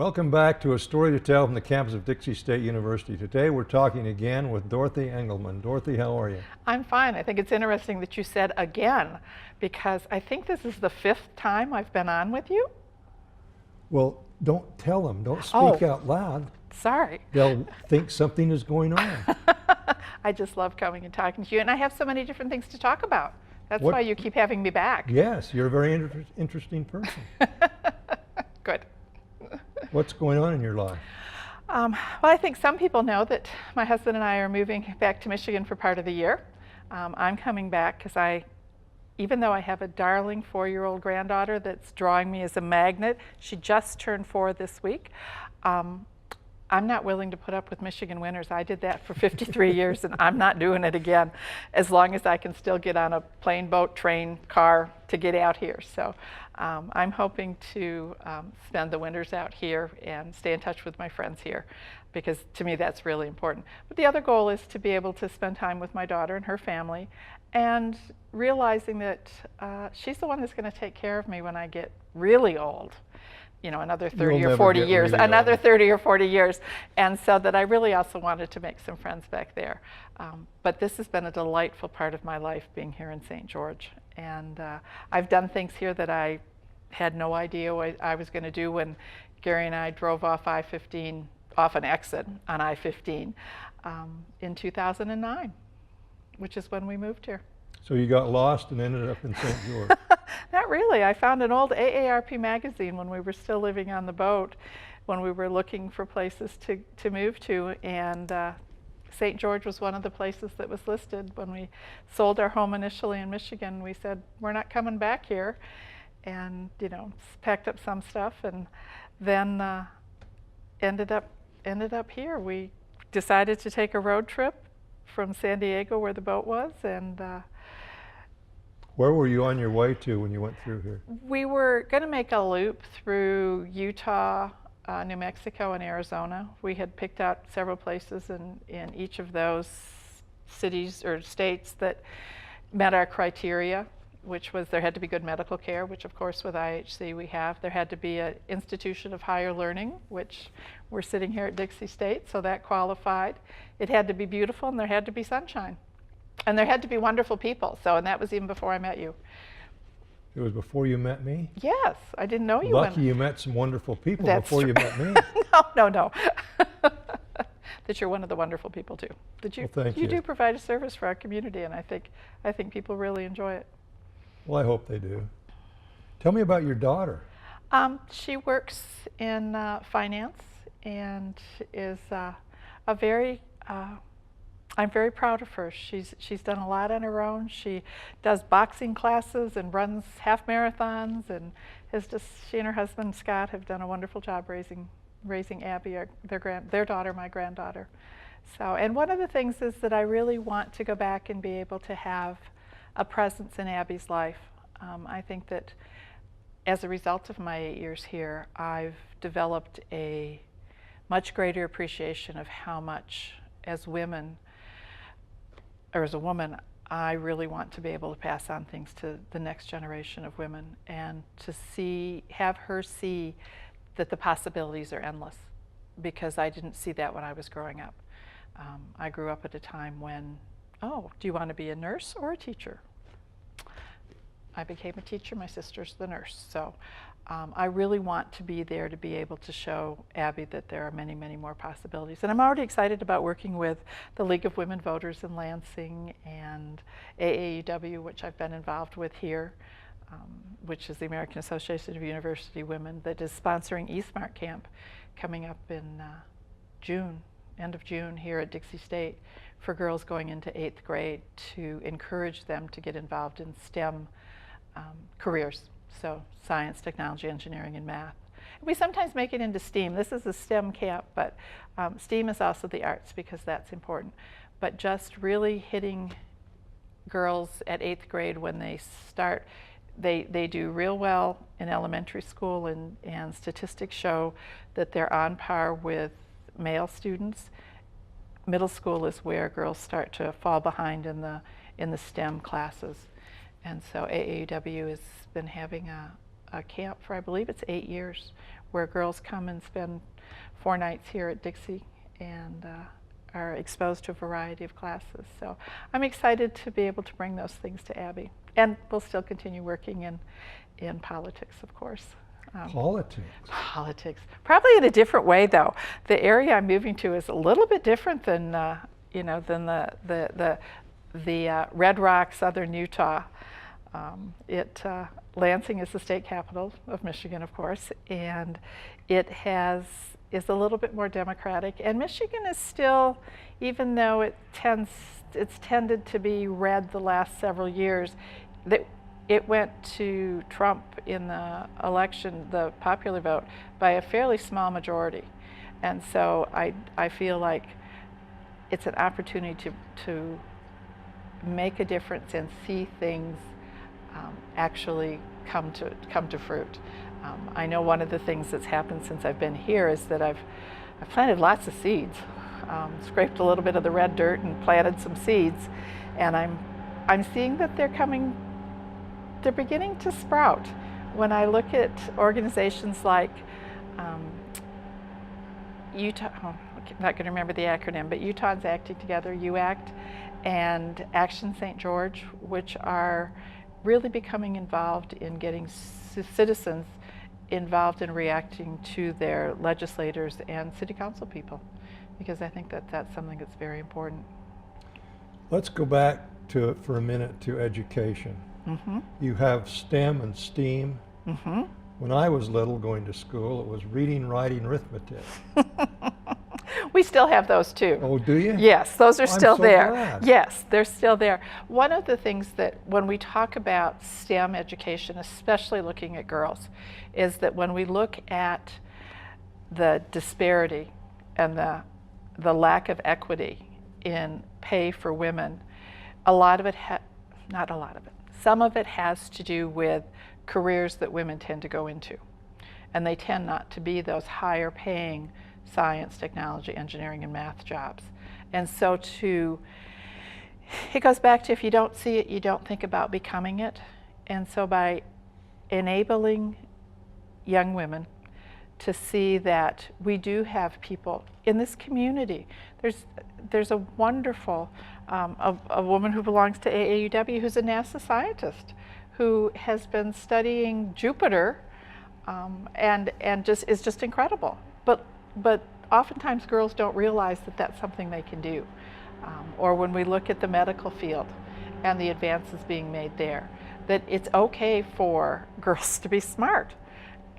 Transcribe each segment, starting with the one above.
Welcome back to A Story to Tell from the campus of Dixie State University. Today we're talking again with Dorothy Engelman. Dorothy, how are you? I'm fine. I think it's interesting that you said again, because I think this is the 5th time I've been on with you. Well, don't tell them. Don't speak out loud. Sorry. They'll think something is going on. I just love coming and talking to you, and I have so many different things to talk about. That's why you keep having me back. Yes, you're a very interesting person. Good. What's going on in your life? Well, I think some people know that my husband and I are moving back to Michigan for part of the year. I'm coming back because even though I have a darling 4-year-old granddaughter that's drawing me as a magnet, she just turned 4 this week. I'm not willing to put up with Michigan winters. I did that for 53 years, and I'm not doing it again as long as I can still get on a plane, boat, train, car to get out here. So I'm hoping to spend the winters out here and stay in touch with my friends here, because to me that's really important. But the other goal is to be able to spend time with my daughter and her family, and realizing that she's the one who's going to take care of me when I get really old. You know, another 30 or 40 years, another 30 or 40 years. And so that I really also wanted to make some friends back there. But this has been a delightful part of my life, being here in St. George. And I've done things here that I had no idea what I was going to do when Gary and I drove off I-15, off an exit on I-15 in 2009, which is when we moved here. So you got lost and ended up in St. George. Not really. I found an old AARP magazine when we were still living on the boat, when we were looking for places to move to, and St. George was one of the places that was listed. When we sold our home initially in Michigan, we said, we're not coming back here, and packed up some stuff, and then ended up here. We decided to take a road trip from San Diego, where the boat was, and where were you on your way to when you went through here? We were going to make a loop through Utah, New Mexico, and Arizona. We had picked out several places in each of those cities or states that met our criteria, which was there had to be good medical care, which of course with IHC we have. There had to be an institution of higher learning, which we're sitting here at Dixie State, so that qualified. It had to be beautiful, and there had to be sunshine. And there had to be wonderful people, and that was even before I met you. It was before you met me? Yes, I didn't know you. Lucky you met some wonderful people before you met me. No. That you're one of the wonderful people too. Well, thank you. You do provide a service for our community, and I think people really enjoy it. Well, I hope they do. Tell me about your daughter. She works in finance and is I'm very proud of her. She's done a lot on her own. She does boxing classes and runs half marathons, and she and her husband Scott have done a wonderful job raising Abby, their daughter, my granddaughter. And one of the things is that I really want to go back and be able to have a presence in Abby's life. I think that as a result of my 8 years here, I've developed a much greater appreciation of how much, as women, or as a woman, I really want to be able to pass on things to the next generation of women, and to have her see that the possibilities are endless, because I didn't see that when I was growing up. I grew up at a time when, do you want to be a nurse or a teacher? I became a teacher, my sister's the nurse. So I really want to be there to be able to show Abby that there are many, many more possibilities. And I'm already excited about working with the League of Women Voters in Lansing and AAUW, which I've been involved with here, which is the American Association of University Women, that is sponsoring eSmart Camp coming up in June, end of June here at Dixie State, for girls going into 8th grade, to encourage them to get involved in STEM careers. So science, technology, engineering, and math. We sometimes make it into STEAM. This is a STEM camp, but STEAM is also the arts, because that's important. But just really hitting girls at 8th grade when they start, they do real well in elementary school, and statistics show that they're on par with male students. Middle school is where girls start to fall behind in the STEM classes. And so AAUW has been having a camp for, I believe it's 8 years, where girls come and spend 4 nights here at Dixie and are exposed to a variety of classes. So I'm excited to be able to bring those things to Abby. And we'll still continue working in politics, of course. Politics? Politics. Probably in a different way, though. The area I'm moving to is a little bit different than, than the Red Rock, Southern Utah. Lansing is the state capital of Michigan, of course, and it is a little bit more democratic. And Michigan is still, even though it's tended to be red the last several years, that it went to Trump in the election, the popular vote, by a fairly small majority. And so I feel like it's an opportunity to make a difference and see things actually come to fruit. I know one of the things that's happened since I've been here is that I've planted lots of seeds, scraped a little bit of the red dirt and planted some seeds, and I'm seeing that they're beginning to sprout. When I look at organizations like Utah, I'm not going to remember the acronym, but Utahns Acting Together, UACT, and Action St. George, which are really becoming involved in getting citizens involved in reacting to their legislators and city council people, because I think that that's something that's very important. Let's go back for a minute to education. Mm-hmm. You have STEM and STEAM. Mm-hmm. When I was little going to school, it was reading, writing, arithmetic. We still have those too. Oh, do you? Yes, those are still there. Glad. Yes, they're still there. One of the things that when we talk about STEM education, especially looking at girls, is that when we look at the disparity and the lack of equity in pay for women, some of it has to do with careers that women tend to go into. And they tend not to be those higher paying science, technology, engineering, and math jobs. And so it goes back to, if you don't see it, you don't think about becoming it. And so by enabling young women to see that we do have people in this community. There's a wonderful, a woman who belongs to AAUW who's a NASA scientist who has been studying Jupiter and is just incredible. But oftentimes girls don't realize that that's something they can do. Or when we look at the medical field and the advances being made there, that it's okay for girls to be smart.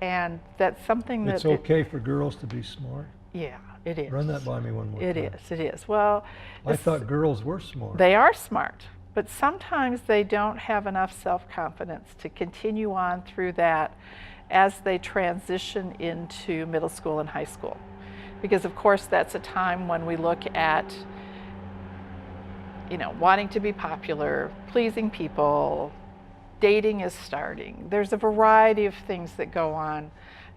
And that's something that... It's okay for girls to be smart? Yeah, it is. Run that by me one more time. It is. Well, I thought girls were smart. They are smart, but sometimes they don't have enough self-confidence to continue on through that as they transition into middle school and high school. Because of course that's a time when we look at, wanting to be popular, pleasing people, dating is starting. There's a variety of things that go on,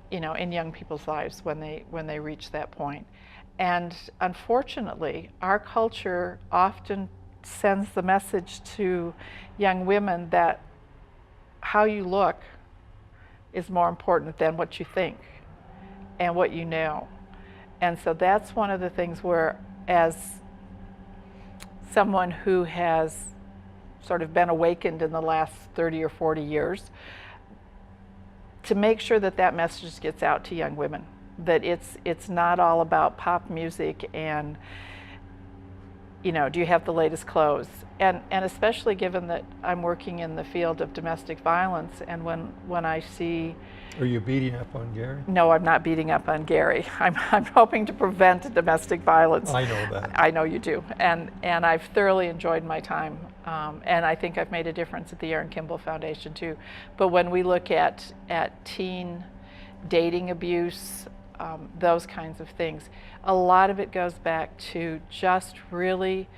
in young people's lives when they reach that point. And unfortunately, our culture often sends the message to young women that how you look is more important than what you think and what you know. And so that's one of the things where, as someone who has sort of been awakened in the last 30 or 40 years, to make sure that that message gets out to young women, that it's not all about pop music and, do you have the latest clothes? And especially given that I'm working in the field of domestic violence, and when I see... Are you beating up on Gary? No, I'm not beating up on Gary. I'm hoping to prevent domestic violence. I know that. I know you do. And I've thoroughly enjoyed my time. And I think I've made a difference at the Aaron Kimball Foundation too. But when we look at teen dating abuse, those kinds of things, a lot of it goes back to just really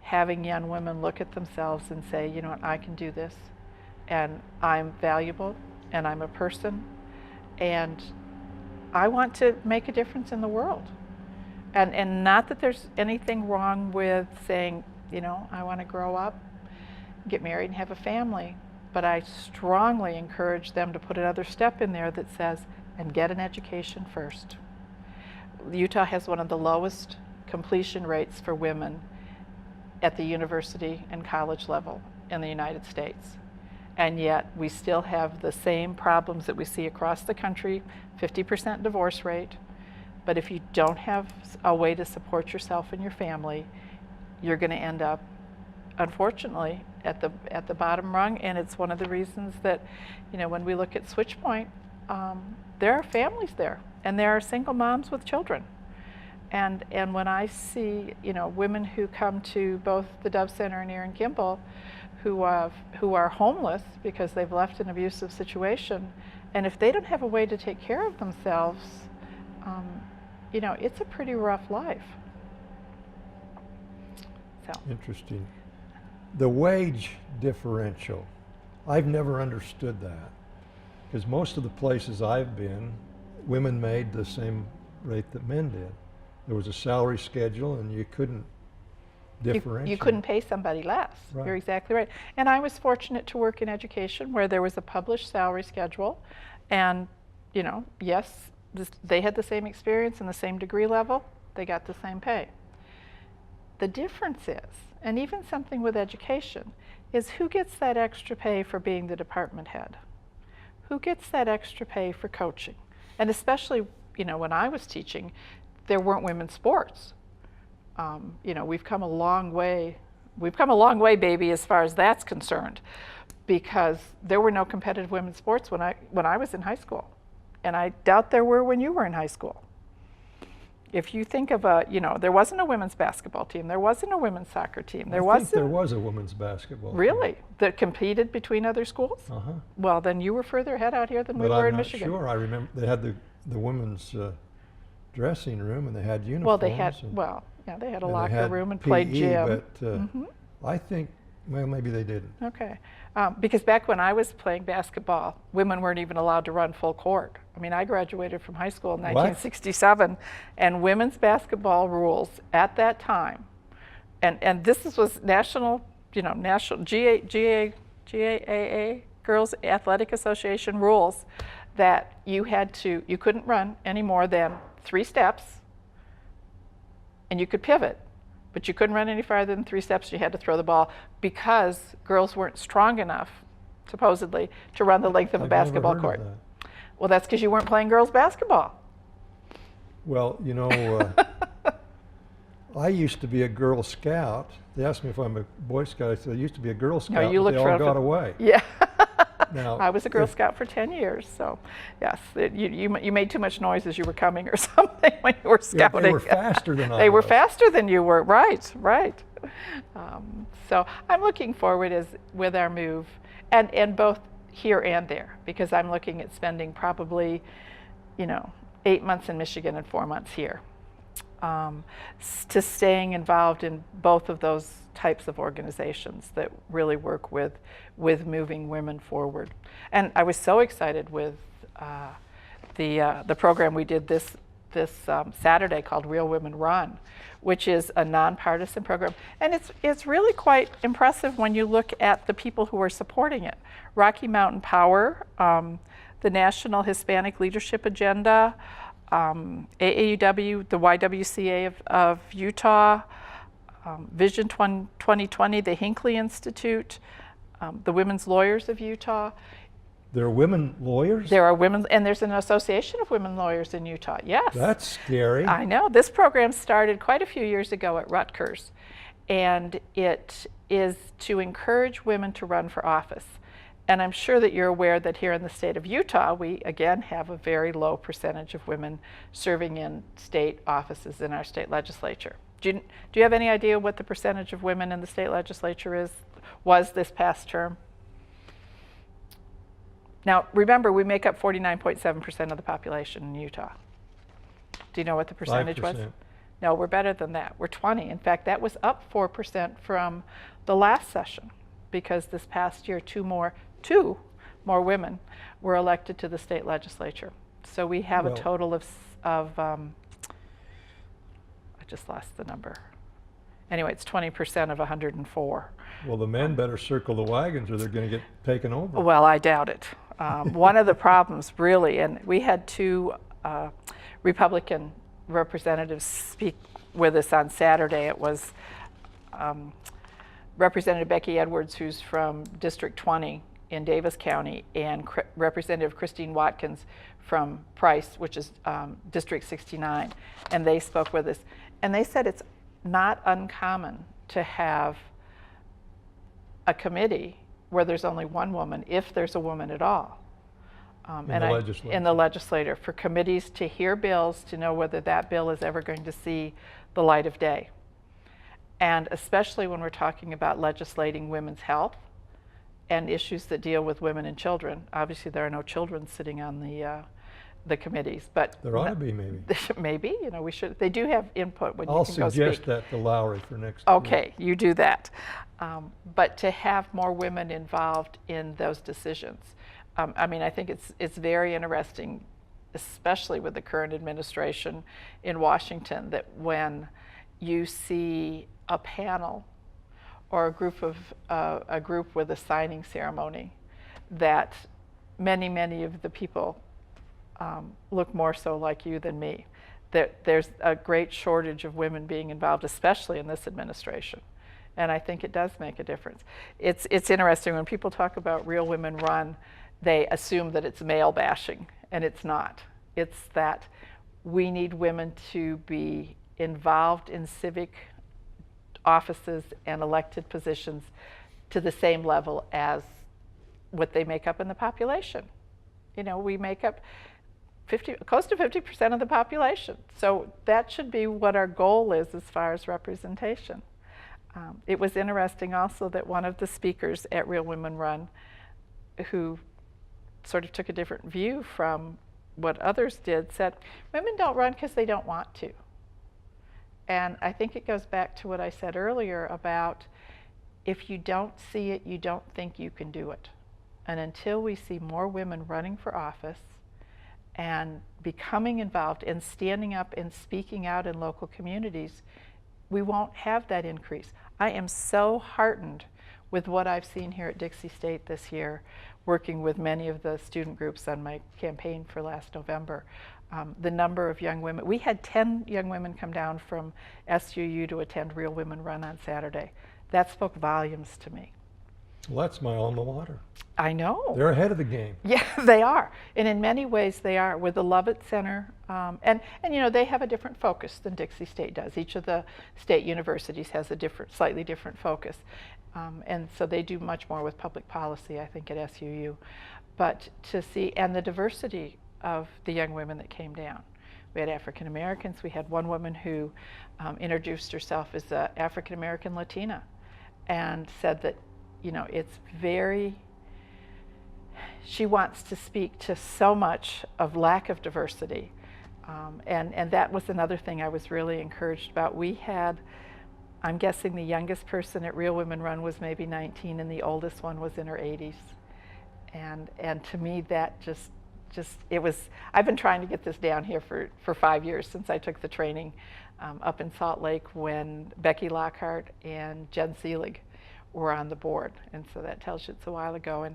having young women look at themselves and say, you know what, I can do this, and I'm valuable, and I'm a person, and I want to make a difference in the world. And not that there's anything wrong with saying, I want to grow up, get married, and have a family, but I strongly encourage them to put another step in there that says, and get an education first. Utah has one of the lowest completion rates for women at the university and college level in the United States. And yet we still have the same problems that we see across the country, 50% divorce rate. But if you don't have a way to support yourself and your family, you're going to end up, unfortunately, at the bottom rung. And it's one of the reasons that, you know, when we look at Switchpoint, there are families there, and there are single moms with children. And when I see, you know, women who come to both the Dove Center and Erin Kimball, who are homeless because they've left an abusive situation, and if they don't have a way to take care of themselves, you know, it's a pretty rough life. So. Interesting. The wage differential, I've never understood that, because most of the places I've been, women made the same rate that men did. There was a salary schedule, and you couldn't differentiate. You couldn't pay somebody less. Right. You're exactly right. And I was fortunate to work in education where there was a published salary schedule, and, you know, yes, they had the same experience and the same degree level, they got the same pay. The difference is, and even something with education, is who gets that extra pay for being the department head? Who gets that extra pay for coaching? And especially, you know, when I was teaching, there weren't women's sports. You know, we've come a long way. We've come a long way, baby, as far as that's concerned, because there were no competitive women's sports when I was in high school, and I doubt there were when you were in high school. If you think of you know, there wasn't a women's basketball team, there wasn't a women's soccer team. There was a women's basketball team. Really? That competed between other schools? Uh-huh. Well, then you were further ahead out here than we But were I'm in not Michigan. sure. I remember they had the women's dressing room, and they had uniforms. Well, they had, well, yeah, they had a and they locker had room and PE, played gym. But I think, well, maybe they didn't. Okay. Because back when I was playing basketball, women weren't even allowed to run full court. I mean, I graduated from high school in 1967, and women's basketball rules at that time, and this was national, you know, national GAA, Girls Athletic Association rules, that you couldn't run any more than 3 steps, and you could pivot, but you couldn't run any farther than 3 steps. You had to throw the ball because girls weren't strong enough, supposedly, to run the length of a basketball court. Well, that's because you weren't playing girls basketball. Well, you know, I used to be a Girl Scout. They asked me if I'm a Boy Scout. I said I used to be a Girl Scout, No, you but looked they all got away. Yeah. Now, I was a Girl Scout for 10 years, so yes, you made too much noise as you were coming or something when you were scouting. They were faster than I was. They were faster than you were, right. So I'm looking forward with our move, and both here and there, because I'm looking at spending probably, you know, 8 months in Michigan and 4 months here, to staying involved in both of those types of organizations that really work with moving women forward. And I was so excited with the program we did this Saturday called Real Women Run, which is a nonpartisan program. And it's really quite impressive when you look at the people who are supporting it. Rocky Mountain Power, the National Hispanic Leadership Agenda, AAUW, the YWCA of Utah, Vision 2020, the Hinckley Institute, the Women's Lawyers of Utah. There are women lawyers? There are women, and there's an association of women lawyers in Utah, yes. That's scary. I know. This program started quite a few years ago at Rutgers, and it is to encourage women to run for office. And I'm sure that you're aware that here in the state of Utah, we again have a very low percentage of women serving in state offices in our state legislature. Do you have any idea what the percentage of women in the state legislature was this past term? Now, remember, we make up 49.7% of the population in Utah. Do you know what the percentage 5%. was? No, we're better than that. We're 20. In fact, that was up 4% from the last session, because this past year, two more women were elected to the state legislature. So we have a total of I just lost the number. Anyway, it's 20% of 104. Well, the men better circle the wagons or they're going to get taken over. Well, I doubt it. One of the problems, really, and we had two Republican representatives speak with us on Saturday. It was Representative Becky Edwards, who's from District 20 in Davis County, and Representative Christine Watkins from Price, which is District 69. And they spoke with us. And they said it's not uncommon to have a committee where there's only one woman, if there's a woman at all. In the legislature, for committees to hear bills, to know whether that bill is ever going to see the light of day. And especially when we're talking about legislating women's health and issues that deal with women and children. Obviously, there are no children sitting on the committees, but there ought to be, maybe. Maybe, you know, we should. They do have input when I'll you can go speak. suggest that to Lowry for next Okay, you do that. But to have more women involved in those decisions. I mean, I think it's very interesting, especially with the current administration in Washington, that when you see a panel or a group with a signing ceremony, that many of the people look more so like you than me. That there's a great shortage of women being involved, especially in this administration. And I think it does make a difference. It's interesting when people talk about Real Women Run, they assume that it's male bashing, and it's not. It's that we need women to be involved in civic offices and elected positions to the same level as what they make up in the population. You know, we make up close to 50% of the population. So that should be what our goal is as far as representation. It was interesting also that one of the speakers at Real Women Run, who sort of took a different view from what others did, said, women don't run because they don't want to. And I think it goes back to what I said earlier about if you don't see it, you don't think you can do it. And until we see more women running for office and becoming involved and standing up and speaking out in local communities, we won't have that increase. I am so heartened with what I've seen here at Dixie State this year, working with many of the student groups on my campaign for last November. The number of young women, we had 10 young women come down from SUU to attend Real Women Run on Saturday. That spoke volumes to me. Well, that's my alma mater. I know. They're ahead of the game. Yeah, they are. And in many ways they are. With the Lovett Center, and you know, they have a different focus than Dixie State does. Each of the state universities has a slightly different focus. And so they do much more with public policy, I think, at SUU. But to see, and the diversity of the young women that came down. We had African Americans. We had one woman who introduced herself as an African American Latina and said that, you know, it's very, she wants to speak to so much of lack of diversity. And that was another thing I was really encouraged about. We had, I'm guessing the youngest person at Real Women Run was maybe 19 and the oldest one was in her 80s. And to me that just it was, I've been trying to get this down here for 5 years since I took the training up in Salt Lake when Becky Lockhart and Jen Seelig were on the board. And so that tells you it's a while ago.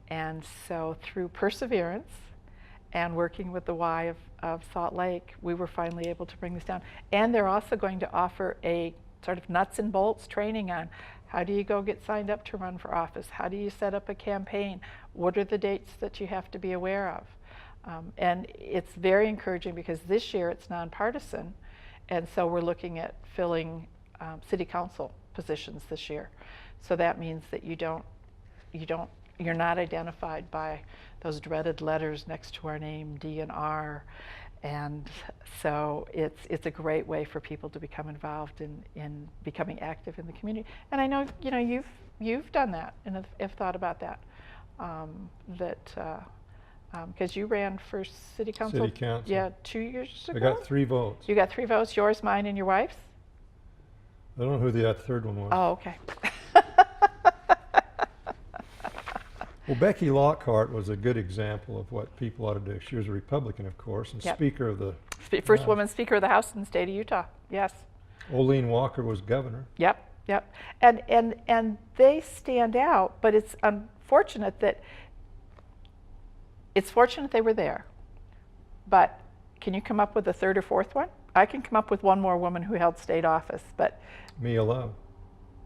And so through perseverance and working with the Y of Salt Lake, we were finally able to bring this down. And they're also going to offer a sort of nuts and bolts training on how do you go get signed up to run for office? How do you set up a campaign? What are the dates that you have to be aware of? And it's very encouraging because this year it's nonpartisan, and so we're looking at filling city council positions this year. So that means that you're not identified by those dreaded letters next to our name, D and R, and so it's a great way for people to become involved in becoming active in the community. And I know, you know, you've done that and have thought about that. Because you ran for city council. City council. Yeah, 2 years ago. I got 3 votes. You got 3 votes, yours, mine, and your wife's? I don't know who the third one was. Oh, okay. Well, Becky Lockhart was a good example of what people ought to do. She was a Republican, of course, and Yep. Speaker of the First House. woman Speaker of the House in the state of Utah, yes. Olene Walker was governor. Yep, yep. And they stand out, but it's unfortunate that it's fortunate they were there. But can you come up with a third or fourth one? I can come up with one more woman who held state office, but Mia Love.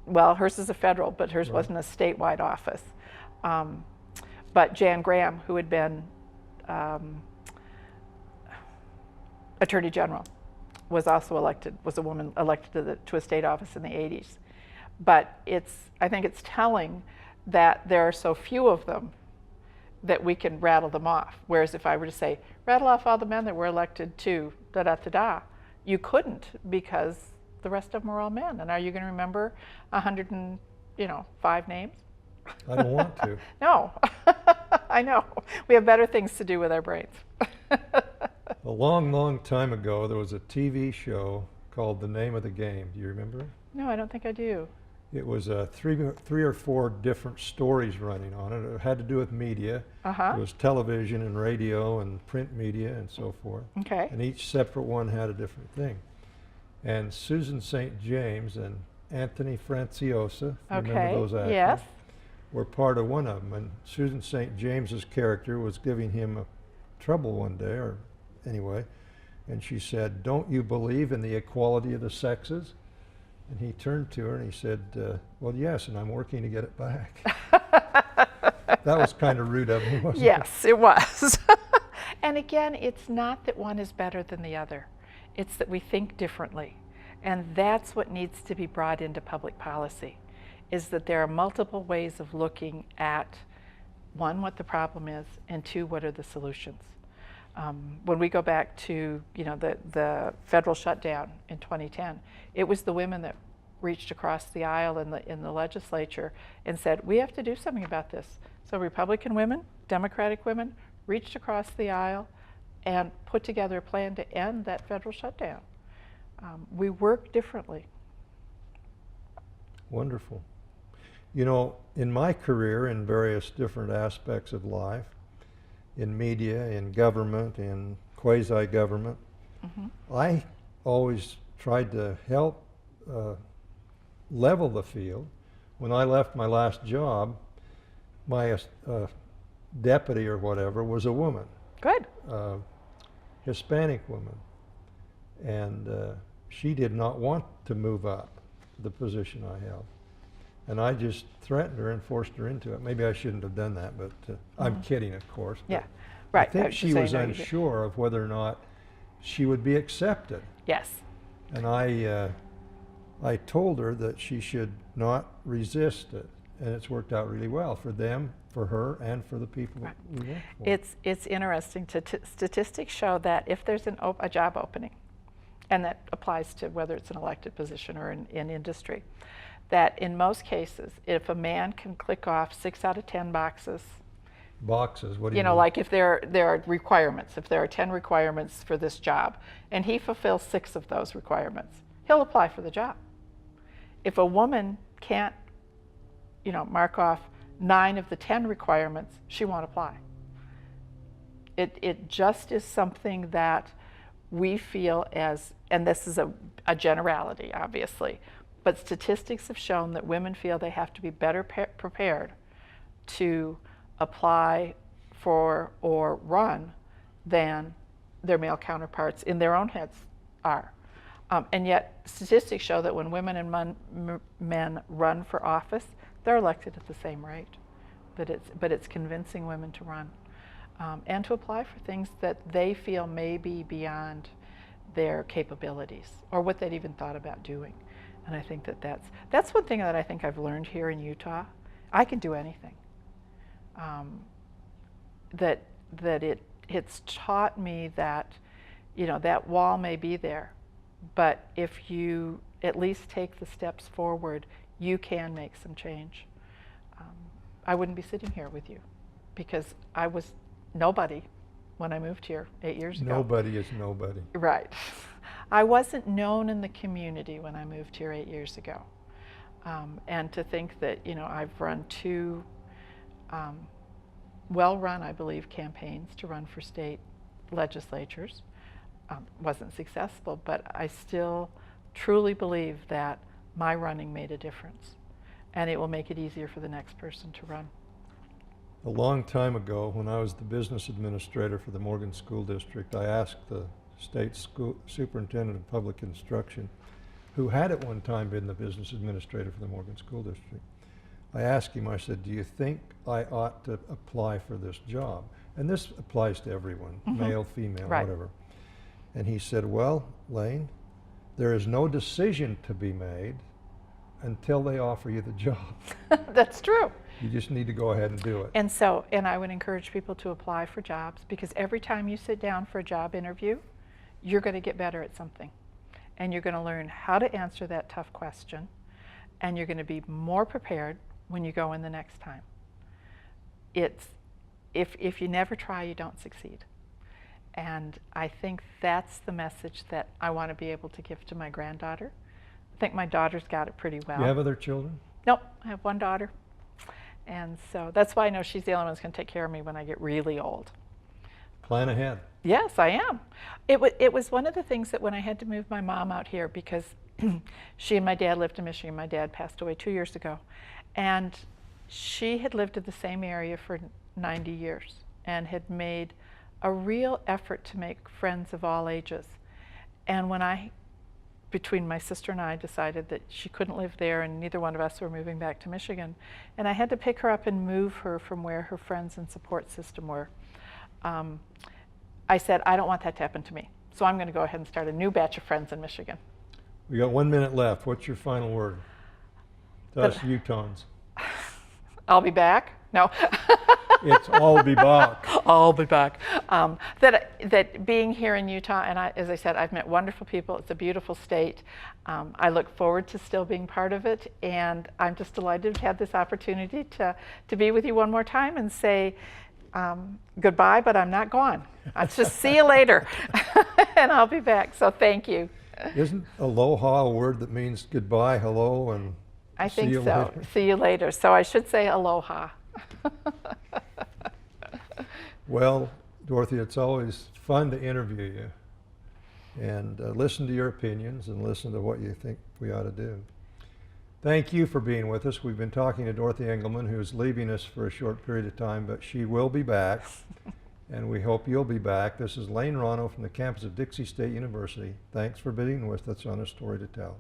well, hers is a federal, but hers Right. wasn't a statewide office. But Jan Graham, who had been Attorney General, was also elected, was a woman elected to a state office in the 80s. But I think it's telling that there are so few of them that we can rattle them off. Whereas if I were to say, rattle off all the men that were elected to da-da-da-da, you couldn't, because the rest of them were all men. And are you going to remember 105 names? I don't want to. No, I know. We have better things to do with our brains. A long, long time ago, there was a TV show called The Name of the Game. Do you remember it? No, I don't think I do. It was three or four different stories running on it. It had to do with media. Uh-huh. It was television and radio and print media and so forth. Okay. And each separate one had a different thing. And Susan St. James and Anthony Franciosa, if you remember those actors, yes. were part of one of them. And Susan St. James's character was giving him trouble one day, or anyway, and she said, "Don't you believe in the equality of the sexes?" And he turned to her and he said, "Well, yes, and I'm working to get it back." That was kind of rude of me, wasn't it? Yes, it was. And again, it's not that one is better than the other. It's that we think differently. And that's what needs to be brought into public policy, is that there are multiple ways of looking at, one, what the problem is, and two, what are the solutions. When we go back to the federal shutdown in 2010, it was the women that reached across the aisle in the legislature and said, we have to do something about this. So Republican women, Democratic women reached across the aisle and put together a plan to end that federal shutdown. We work differently. Wonderful. You know, in my career in various different aspects of life, in media, in government, in quasi-government, I always tried to help level the field. When I left my last job, my deputy or whatever was a woman. Good. Hispanic woman. And she did not want to move up to the position I held. And I just threatened her and forced her into it. Maybe I shouldn't have done that, but I'm kidding, of course. Yeah, right. I think she was unsure of whether or not she would be accepted. Yes. And I told her that she should not resist it. And it's worked out really well for them, for her, and for the people that we work for. It's interesting. Statistics show that if there's a job opening, and that applies to whether it's an elected position or in industry, that in most cases, if a man can click off 6 out of 10 boxes, Boxes, what do you mean? like if there are requirements, if there are 10 requirements for this job, and he fulfills 6 of those requirements, he'll apply for the job. If a woman can't, mark off 9 of the 10 requirements, she won't apply. It just is something that we feel as, and this is a generality, obviously, but statistics have shown that women feel they have to be better prepared to apply for or run than their male counterparts in their own heads are. And yet statistics show that when women and men run for office, they're elected at the same rate. But it's convincing women to run and to apply for things that they feel may be beyond their capabilities or what they'd even thought about doing. And I think that's one thing that I think I've learned here in Utah. I can do anything. It's taught me that, that wall may be there, but if you at least take the steps forward, you can make some change. I wouldn't be sitting here with you because I was nobody when I moved here 8 years ago. Nobody is nobody. Right. I wasn't known in the community when I moved here 8 years ago. And to think that, I've run 2 well-run, I believe, campaigns to run for state legislatures. Wasn't successful, but I still truly believe that my running made a difference, and it will make it easier for the next person to run. A long time ago, when I was the business administrator for the Morgan School District, I asked the state school superintendent of public instruction, who had at one time been the business administrator for the Morgan School District. I asked him, I said, do you think I ought to apply for this job? And this applies to everyone, male, female, Right. whatever. And he said, well, Lane, there is no decision to be made until they offer you the job. That's true. You just need to go ahead and do it. And I would encourage people to apply for jobs, because every time you sit down for a job interview, you're going to get better at something. And you're going to learn how to answer that tough question, and you're going to be more prepared when you go in the next time. If you never try, you don't succeed. And I think that's the message that I want to be able to give to my granddaughter. I think my daughter's got it pretty well. You have other children? Nope, I have one daughter. And so that's why I know she's the only one who's going to take care of me when I get really old. Plan ahead. Yes, I am. It was one of the things that when I had to move my mom out here, because she and my dad lived in Michigan. My dad passed away 2 years ago. And she had lived in the same area for 90 years and had made a real effort to make friends of all ages. And when between my sister and I, decided that she couldn't live there and neither one of us were moving back to Michigan, and I had to pick her up and move her from where her friends and support system were, I said, I don't want that to happen to me. So I'm going to go ahead and start a new batch of friends in Michigan. We got 1 minute left. What's your final word to us Utahns? I'll be back. No. It's all be back. I'll be back. That being here in Utah, and as I said, I've met wonderful people. It's a beautiful state. I look forward to still being part of it, and I'm just delighted to have this opportunity to be with you one more time and say goodbye, but I'm not gone. I'll just see you later, and I'll be back. So thank you. Isn't aloha a word that means goodbye, hello, and I see think you so. later? See you later. So I should say aloha. Well, Dorothy, it's always fun to interview you and listen to your opinions and listen to what you think we ought to do. Thank you for being with us. We've been talking to Dorothy Engelman, who's leaving us for a short period of time, but she will be back, and we hope you'll be back. This is Lane Ronnow from the campus of Dixie State University. Thanks for being with us on A Story to Tell.